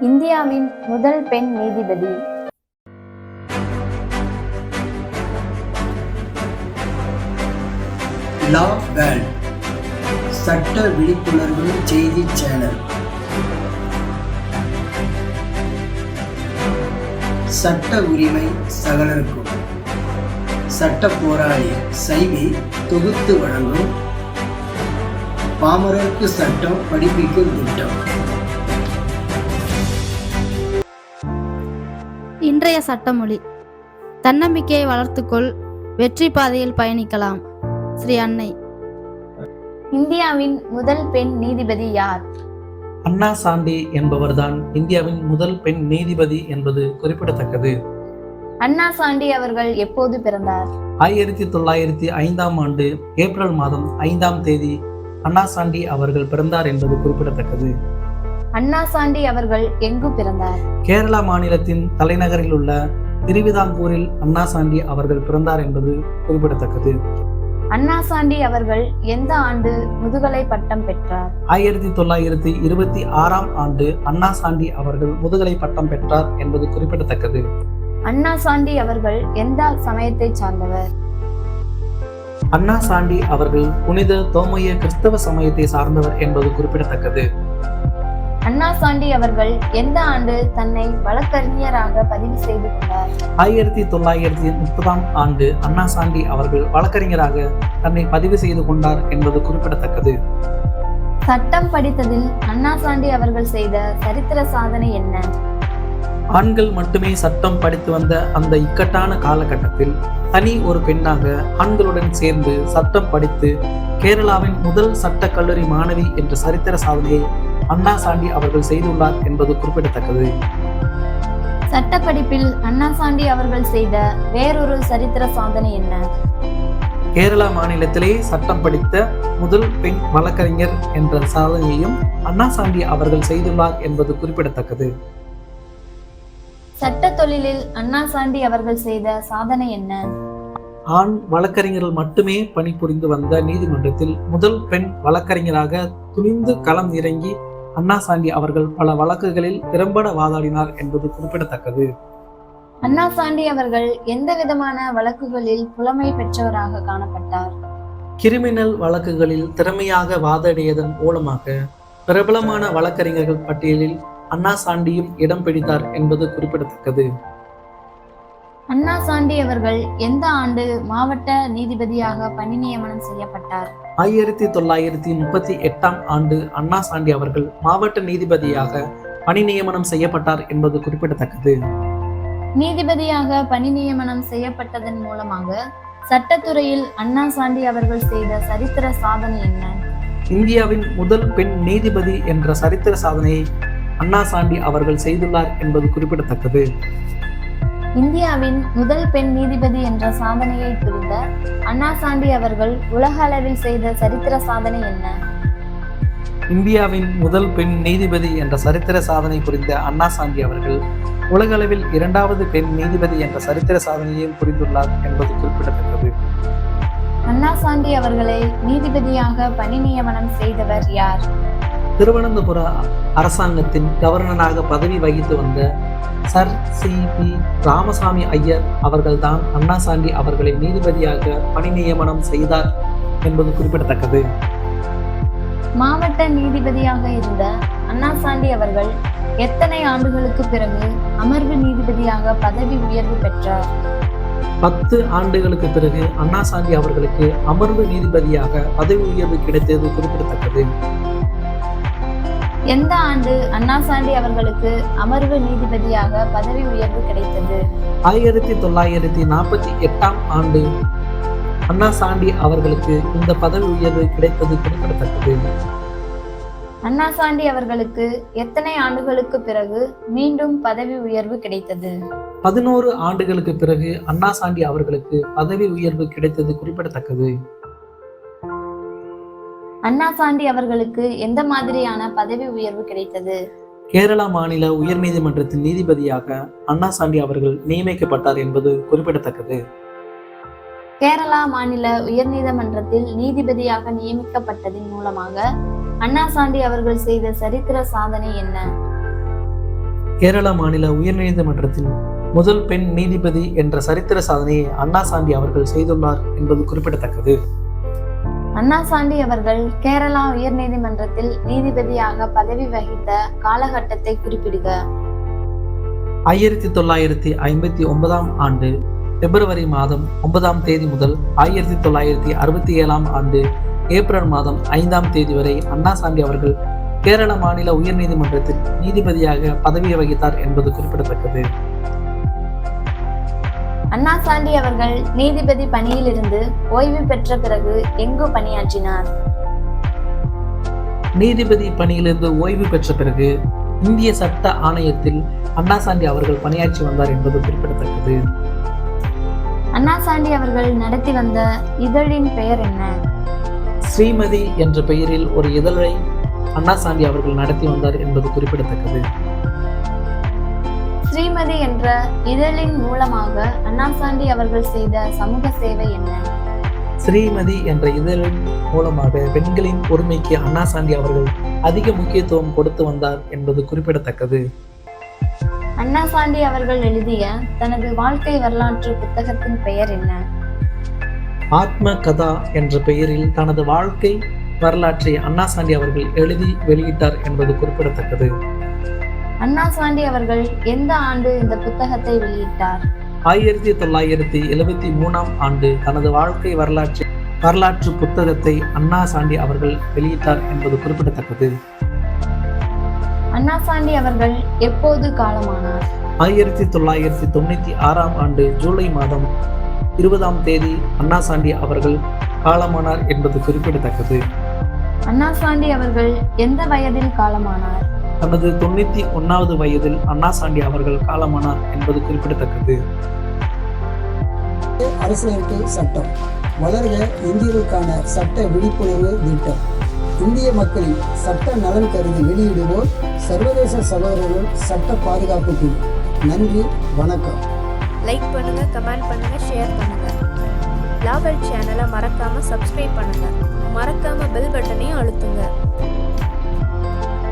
இந்தியாவின் முதல் பெண் நீதிபதி. லா வேர்ல்ட் சட்ட விழிப்புணர்வு செய்தி சேனல். சட்ட உரிமை சகலருக்கும். சட்ட போராளி சைவி தொகுத்து வழங்கும் பாமரருக்கு சட்டம் படிப்பிக்கும் திட்டம். இன்றைய சட்டமொழி: தன்னம்பிக்கையை வளர்த்துக்கொள், வெற்றி பாதையில் பயணிக்கலாம். ஸ்ரீ அன்னை. இந்தியாவின் முதல் பெண் நீதிபதி யார்? அண்ணா சாண்டி என்பவர்தான் இந்தியாவின் முதல் பெண் நீதிபதி என்பது குறிப்பிடத்தக்கது. அண்ணா சாண்டி அவர்கள் எப்போது பிறந்தார்? 1905ஆம் ஆண்டு ஏப்ரல் மாதம் 5ஆம் தேதி அண்ணா சாண்டி அவர்கள் பிறந்தார் என்பது குறிப்பிடத்தக்கது. அண்ணா சாண்டி அவர்கள் எங்கு பிறந்தார்? கேரளா மாநிலத்தின் தலைநகரில் உள்ள திருவிதாங்கூரில் அண்ணா சாண்டி அவர்கள் பிறந்தார் என்பது குறிப்பிடத்தக்கது. அண்ணா சாண்டி அவர்கள் எந்த ஆண்டு முதுகலை பட்டம் பெற்றார்? 1926ஆம் ஆண்டு அண்ணா சாண்டி அவர்கள் முதுகலை பட்டம் பெற்றார் என்பது குறிப்பிடத்தக்கது. அண்ணா சாண்டி அவர்கள் எந்த சமயத்தை சார்ந்தவர்? அண்ணா சாண்டி அவர்கள் புனித தோமைய கிறிஸ்தவ சமயத்தை சார்ந்தவர் என்பது குறிப்பிடத்தக்கது. அண்ணா சாண்டி அவர்கள் எந்த ஆண்டு தன்னை வழக்கறிஞராக பதிவு செய்து கொண்டார்? 1930ஆம் ஆண்டு அண்ணா சாண்டி அவர்கள் வழக்கறிஞராக தன்னை பதிவு செய்து கொண்டார் என்பது குறிப்பிடத்தக்கது. சட்டம் படித்ததில் அண்ணா சாண்டி அவர்கள் செய்த சரித்திர சாதனை என்ன? ஆண்கள் மட்டுமே சட்டம் படித்து வந்த அந்த இக்கட்டான காலகட்டத்தில் தனி ஒரு பெண்ணாக ஆண்களுடன் சேர்ந்து சட்டம் படித்து கேரளாவின் முதல் சட்ட கல்லூரி மாணவி என்ற சரித்திர சாதனையை அண்ணா சாண்டி அவர்கள் செய்துள்ளார் என்பது குறிப்பிடத்தக்கது. சட்ட படிப்பில் அண்ணா சாண்டி அவர்கள் செய்த வேறொரு சரித்திர சாதனை என்ன? கேரளா மாநிலத்திலே சட்டம் படித்த முதல் பெண் வழக்கறிஞர் என்ற சாதனையையும் அண்ணா சாண்டி அவர்கள் செய்துள்ளார் என்பது குறிப்பிடத்தக்கது. சட்ட தொழிலில் அண்ணா சாண்டி அவர்கள் செய்த சாதனை என்ன? ஆண் வழக்கறிஞர்கள் மட்டுமே பணிபுரிந்து வந்த நீதிமன்றத்தில் முதல் பெண் வழக்கறிஞராக துணிந்து களம் இறங்கி அண்ணா சாண்டி அவர்கள் பல வழக்குகளில் திறம்பட வாதாடினார் என்பது குறிப்பிடத்தக்கது. அண்ணா சாண்டி அவர்கள் எந்த விதமான வழக்குகளில் புலமை பெற்றவராக காணப்பட்டார்? கிரிமினல் வழக்குகளில் திறமையாக வாதாடியதன் மூலமாக பிரபலமான வழக்கறிஞர்கள் பட்டியலில் அண்ணா சாண்டியும் இடம் பிடித்தார் என்பது குறிப்பிடத்தக்கது. அண்ணா சாண்டி அவர்கள் எந்த ஆண்டு மாவட்ட நீதிபதியாக பணி நியமனம் செய்யப்பட்டார்? 1938ஆம் ஆண்டு அண்ணா சாண்டி அவர்கள் மாவட்ட நீதிபதியாக பணி நியமனம் செய்யப்பட்டார் என்பது குறிப்பிடத்தக்கது. நீதிபதியாக பணி நியமனம் செய்யப்பட்டதன் மூலமாக சட்டத்துறையில் அண்ணா சாண்டி அவர்கள் செய்த சரித்திர சாதனை என்ன? இந்தியாவின் முதல் பெண் நீதிபதி என்ற சரித்திர சாதனையை அண்ணா சாண்டி அவர்கள் செய்துள்ளார் என்பது குறிப்பிடத்தக்கது. இந்தியாவின் முதல் பெண் நீதிபதி என்ற சாதனையை புரிந்த அண்ணா சாண்டி அவர்கள் உலக அளவில் செய்த சரித்திர சாதனை என்ன? இந்தியாவின் முதல் பெண் நீதிபதி என்ற சரித்திர சாதனை புரிந்த அண்ணா சாண்டி அவர்கள் உலகளவில் 2வது பெண் நீதிபதி என்ற சரித்திர சாதனையையும் புரிந்துள்ளார் என்பது குறிப்பிடத்தக்கது. அண்ணா சாண்டி அவர்களை நீதிபதியாக பணி நியமனம் செய்தவர் யார்? திருவனந்தபுர அரசாங்கத்தின் கவர்னராக பதவி வகித்து வந்த சர் சி.பி. ராமசாமி ஐயர் அவர்கள்தான் அண்ணா சாண்டி அவர்களை நீதிபதியாக பணி நியமனம் செய்தார் என்பது குறிப்பிடத்தக்கது. மாவட்ட நீதிபதியாக இருந்த அண்ணா சாண்டி அவர்கள் எத்தனை ஆண்டுகளுக்கு பிறகு அமர்வு நீதிபதியாக பதவி உயர்வு பெற்றார்? 10 ஆண்டுகளுக்கு பிறகு அண்ணா சாண்டி அவர்களுக்கு அமர்வு நீதிபதியாக பதவி உயர்வு கிடைத்தது குறிப்பிடத்தக்கது. எந்த ஆண்டு அண்ணா சாண்டி அவர்களுக்கு அமர்வு நீதிபதியாக பதவி உயர்வு கிடைத்தது? 1948ஆம் ஆண்டு அண்ணா சாண்டி அவர்களுக்கு இந்த பதவி உயர்வு கிடைத்தது குறிப்பிடத்தக்கது. அண்ணா சாண்டி அவர்களுக்கு எத்தனை ஆண்டுகளுக்கு பிறகு மீண்டும் பதவி உயர்வு கிடைத்தது? 11 ஆண்டுகளுக்கு பிறகு அண்ணா சாண்டி அவர்களுக்கு பதவி உயர்வு கிடைத்தது குறிப்பிடத்தக்கது. அண்ணா சாண்டி அவர்களுக்கு எந்த மாதிரியான பதவி உயர்வு கிடைத்தது? கேரளா மாநில உயர் நீதிமன்றத்தின் நீதிபதியாக அண்ணா சாண்டி அவர்கள் நியமிக்கப்பட்டார் என்பது குறிப்பிடத்தக்கது. கேரளா மாநில உயர் நீதிமன்றத்தில் நீதிபதியாக நியமிக்கப்பட்டதன் மூலமாக அண்ணா சாண்டி அவர்கள் செய்த சரித்திர சாதனை என்ன? கேரள மாநில உயர்நீதிமன்றத்தின் முதல் பெண் நீதிபதி என்ற சரித்திர சாதனையை அண்ணா சாண்டி அவர்கள் செய்துள்ளார் என்பது குறிப்பிடத்தக்கது. அண்ணா சாண்டி அவர்கள் கேரளா உயர்நீதிமன்றத்தில் நீதிபதியாக பதவி வகித்த காலகட்டத்தை குறிப்பிடுக. 1959 ஆண்டு பிப்ரவரி மாதம் 9ஆம் தேதி முதல் 1967 ஆண்டு ஏப்ரல் மாதம் 5ஆம் தேதி வரை அண்ணா சாண்டி அவர்கள் கேரள மாநில உயர்நீதிமன்றத்தில் நீதிபதியாக பதவி வகித்தார் என்பது குறிப்பிடத்தக்கது. அண்ணா சாண்டி அவர்கள் நீதிபதி பணியிலிருந்து ஓய்வு பெற்ற பிறகு எங்கு பணியாற்றினார்? நீதிபதி பணியிலிருந்து ஓய்வு பெற்ற பிறகு இந்திய சட்ட ஆணையத்தில் அண்ணா சாண்டி அவர்கள் பணியாற்றி வந்தார் என்பது குறிப்பிடத்தக்கது. அண்ணா சாண்டி அவர்கள் நடத்தி வந்த இதழின் பெயர் என்ன? ஸ்ரீமதி என்ற பெயரில் ஒரு இதழை அண்ணா சாண்டி அவர்கள் நடத்தி வந்தார் என்பது குறிப்பிடத்தக்கது. ஸ்ரீமதி என்ற இதழின் மூலமாக அண்ணா சாண்டி அவர்கள் செய்த சமூக சேவை என்ன? ஸ்ரீமதி என்ற இதழின் மூலமாக பெண்களின் உரிமைக்கு அண்ணா சாண்டி அவர்கள் அதிக முக்கியத்துவம் கொடுத்து வந்தார் என்பது குறிப்பிடத்தக்கது. அண்ணா சாண்டி அவர்கள் எழுதிய தனது வாழ்க்கை வரலாற்று புத்தகத்தின் பெயர் என்ன? ஆத்ம கதா என்ற பெயரில் தனது வாழ்க்கை வரலாற்றை அண்ணா சாண்டி அவர்கள் எழுதி வெளியிட்டார் என்பது குறிப்பிடத்தக்கது. அண்ணா சாண்டி அவர்கள் எந்த ஆண்டு இந்த புத்தகத்தை வெளியிட்டார்? 1973 ஆண்டு தனது வாழ்க்கை வரலாற்று புத்தகத்தை அண்ணா சாண்டி அவர்கள் வெளியிட்டார் என்பது குறிப்பிடத்தக்கது. அண்ணா சாண்டி அவர்கள் எப்போது காலமானார்? 1996 ஆண்டு ஜூலை மாதம் 20ஆம் தேதி அண்ணா சாண்டி அவர்கள் காலமானார் என்பது குறிப்பிடத்தக்கது. அண்ணா சாண்டி அவர்கள் எந்த வயதில் காலமானார்? தனது 91வது வயதில் அண்ணா சாண்டி அவர்கள் காலமானார் என்பது குறிப்பிடத்தக்கது. அரசியலமைப்பு சட்டம் வளர்க இந்தியர்களுக்கான சட்ட விழிப்புணர்வு திட்டம். இந்திய மக்களின் சட்ட நலன் கருதி வெளியிடுவோர் சர்வதேச சகோதரர்கள் சட்ட பாதுகாப்பு குழு. நன்றி, வணக்கம். லைக் பண்ணுங்க, கமெண்ட் பண்ணுங்க, ஷேர் பண்ணுங்க. லாவல் சேனலை மறக்காம சப்ஸ்கிரைப் பண்ணுங்க. மறக்காம பெல் பட்டனையும் அழுத்துங்க.